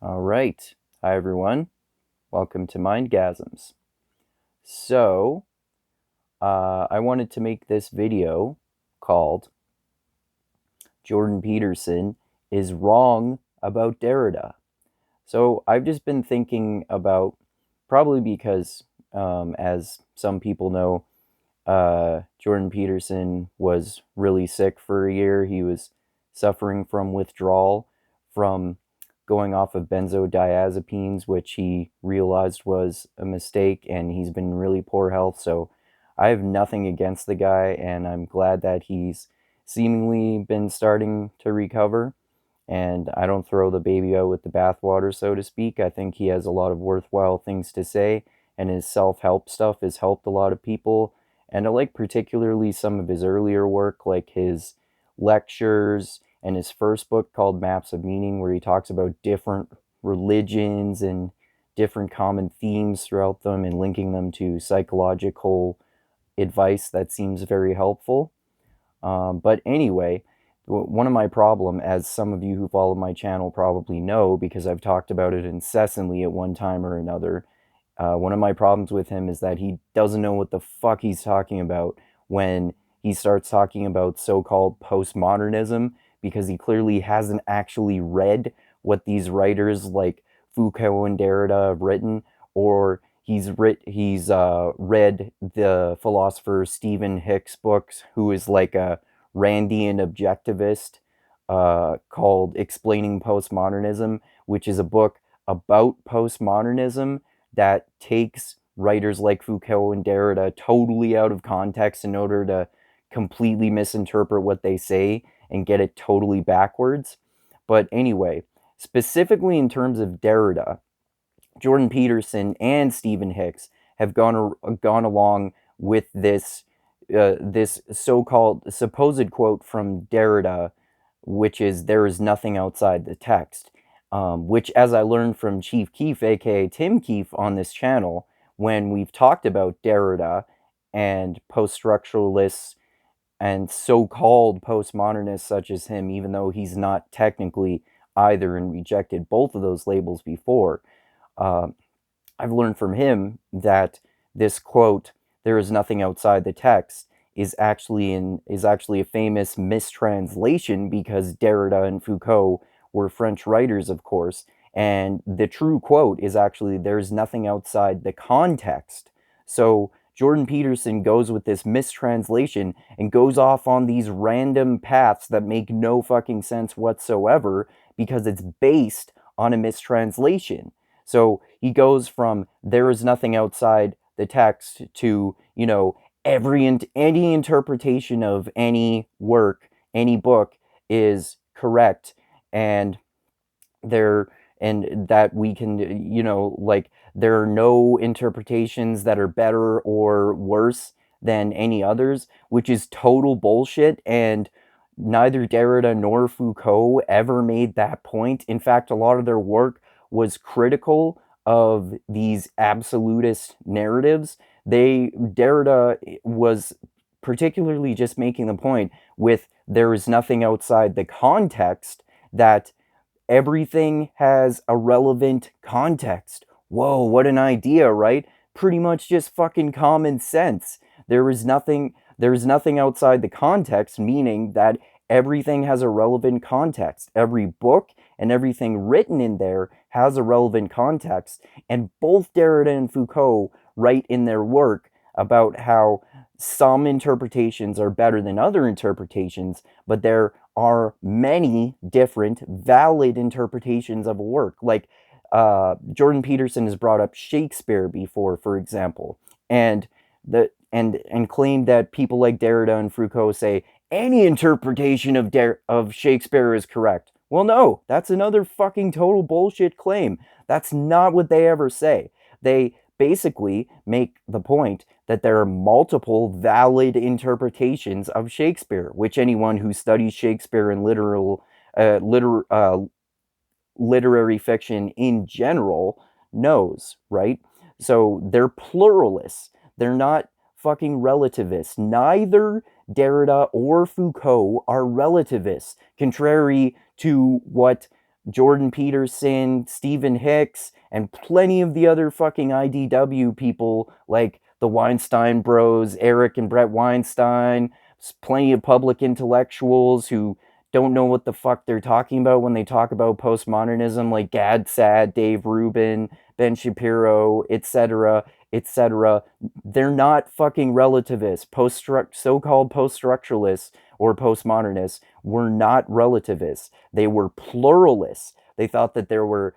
All right. Hi, everyone. Welcome to Mindgasms. So, I wanted to make this video called Jordan Peterson is Wrong About Derrida. So, I've just been thinking about, probably because, as some people know, Jordan Peterson was really sick for a year. He was suffering from withdrawal from going off of benzodiazepines, which he realized was a mistake, and he's been in really poor health. So I have nothing against the guy, and I'm glad that he's seemingly been starting to recover. And I don't throw the baby out with the bathwater, so to speak. I think he has a lot of worthwhile things to say, and his self-help stuff has helped a lot of people. And I like particularly some of his earlier work, like his lectures and his first book called Maps of Meaning, where he talks about different religions and different common themes throughout them and linking them to psychological advice that seems very helpful. But anyway, one of my problem, as some of you who follow my channel probably know, because I've talked about it incessantly at one time or another, one of my problems with him is that he doesn't know what the fuck he's talking about when he starts talking about so-called postmodernism, because he clearly hasn't actually read what these writers like Foucault and Derrida have written, or he's read the philosopher Stephen Hicks' books, who is like a Randian objectivist, called Explaining Postmodernism, which is a book about postmodernism that takes writers like Foucault and Derrida totally out of context in order to completely misinterpret what they say and get it totally backwards. But anyway, specifically in terms of Derrida, Jordan Peterson and Stephen Hicks have gone along with this so-called supposed quote from Derrida, which is "there is nothing outside the text," which, as I learned from Chief Keef, aka Tim Keefe, on this channel, when we've talked about Derrida and post-structuralists and so-called postmodernists such as him, even though he's not technically either and rejected both of those labels before. Uh, I've learned from him that this quote, "there is nothing outside the text," is actually a famous mistranslation, because Derrida and Foucault were French writers, of course, and the true quote is actually, "there's nothing outside the context." So Jordan Peterson goes with this mistranslation and goes off on these random paths that make no fucking sense whatsoever, because it's based on a mistranslation. So he goes from "there is nothing outside the text" to, any interpretation of any work, any book is correct, and there and that we can, like, there are no interpretations that are better or worse than any others, which is total bullshit. And neither Derrida nor Foucault ever made that point. In fact, a lot of their work was critical of these absolutist narratives. Derrida was particularly just making the point with "there is nothing outside the context," that everything has a relevant context. Whoa, what an idea, right? Pretty much just fucking common sense. There is nothing outside the context, meaning that everything has a relevant context. Every book and everything written in there has a relevant context. And both Derrida and Foucault write in their work about how some interpretations are better than other interpretations, but there are many different valid interpretations of a work. Like, Jordan Peterson has brought up Shakespeare before, for example, and claimed that people like Derrida and Foucault say any interpretation of Shakespeare is correct. Well, no, that's another fucking total bullshit claim. That's not what they ever say. They basically make the point that there are multiple valid interpretations of Shakespeare, which anyone who studies Shakespeare and literary fiction in general knows, right? So they're pluralists. They're not fucking relativists. Neither Derrida or Foucault are relativists, contrary to what Jordan Peterson, Stephen Hicks, and plenty of the other fucking IDW people like the Weinstein Bros, Eric and Brett Weinstein, plenty of public intellectuals who don't know what the fuck they're talking about when they talk about postmodernism, like Gad Saad, Dave Rubin, Ben Shapiro, etc., etc. They're not fucking relativists. So-called post-structuralists or postmodernists were not relativists. They were pluralists. They thought that there were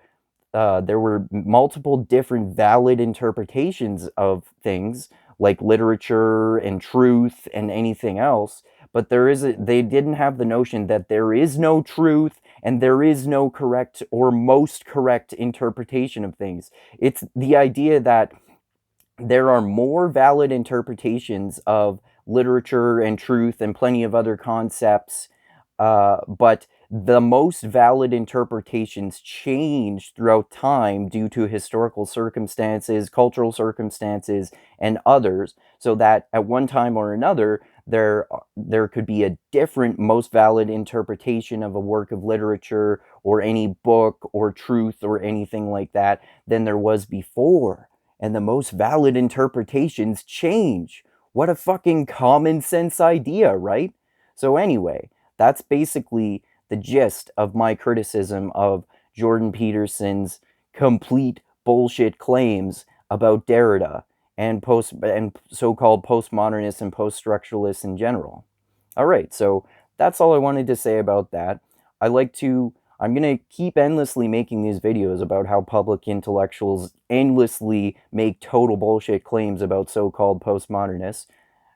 multiple different valid interpretations of things like literature and truth and anything else, but they didn't have the notion that there is no truth and there is no correct or most correct interpretation of things. It's the idea that there are more valid interpretations of literature and truth and plenty of other concepts, but the most valid interpretations change throughout time due to historical circumstances, cultural circumstances, and others, so that at one time or another, there could be a different most valid interpretation of a work of literature or any book or truth or anything like that than there was before. And the most valid interpretations change. What a fucking common sense idea, right? So anyway, that's basically the gist of my criticism of Jordan Peterson's complete bullshit claims about Derrida and so-called postmodernists and post-structuralists in general. All right, so that's all I wanted to say about that. I'm going to keep endlessly making these videos about how public intellectuals endlessly make total bullshit claims about so-called postmodernists.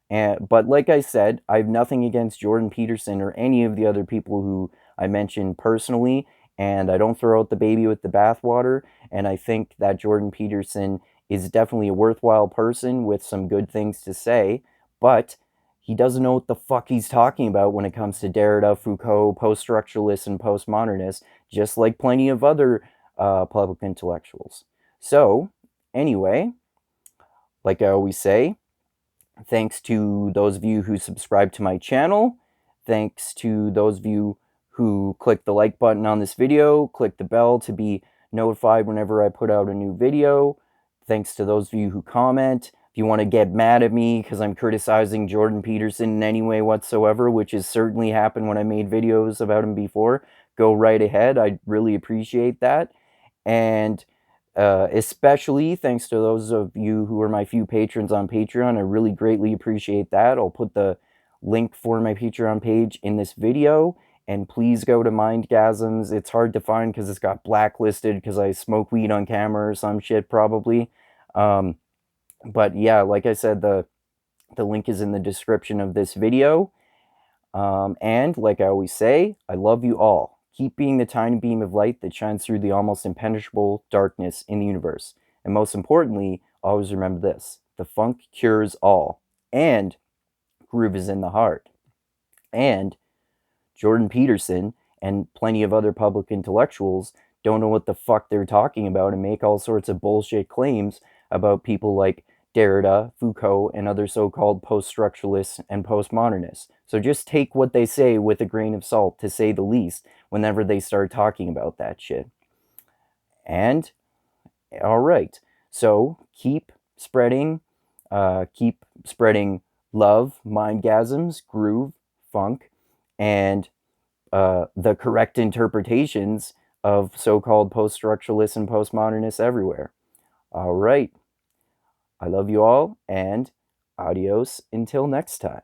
But like I said, I have nothing against Jordan Peterson or any of the other people who I mentioned personally, and I don't throw out the baby with the bathwater, and I think that Jordan Peterson is definitely a worthwhile person with some good things to say, but he doesn't know what the fuck he's talking about when it comes to Derrida, Foucault, post-structuralists, and postmodernists, just like plenty of other public intellectuals. So, anyway, like I always say, thanks to those of you who subscribe to my channel. Thanks to those of you who click the like button on this video, click the bell to be notified whenever I put out a new video. Thanks to those of you who comment. If you want to get mad at me because I'm criticizing Jordan Peterson in any way whatsoever, which has certainly happened when I made videos about him before, go right ahead. I'd really appreciate that. And especially thanks to those of you who are my few patrons on Patreon. I really greatly appreciate that. I'll put the link for my Patreon page in this video. And please go to Mindgasms. It's hard to find because it's got blacklisted because I smoke weed on camera or some shit probably. But yeah, like I said, the link is in the description of this video. And like I always say, I love you all. Keep being the tiny beam of light that shines through the almost impenetrable darkness in the universe. And most importantly, always remember this: the funk cures all. And groove is in the heart. And Jordan Peterson and plenty of other public intellectuals don't know what the fuck they're talking about and make all sorts of bullshit claims about people like Derrida, Foucault, and other so-called post-structuralists and postmodernists. So just take what they say with a grain of salt, to say the least, whenever they start talking about that shit. And, alright, so keep spreading love, mindgasms, groove, funk, and the correct interpretations of so-called post-structuralists and postmodernists everywhere. Alright. I love you all, and adios until next time.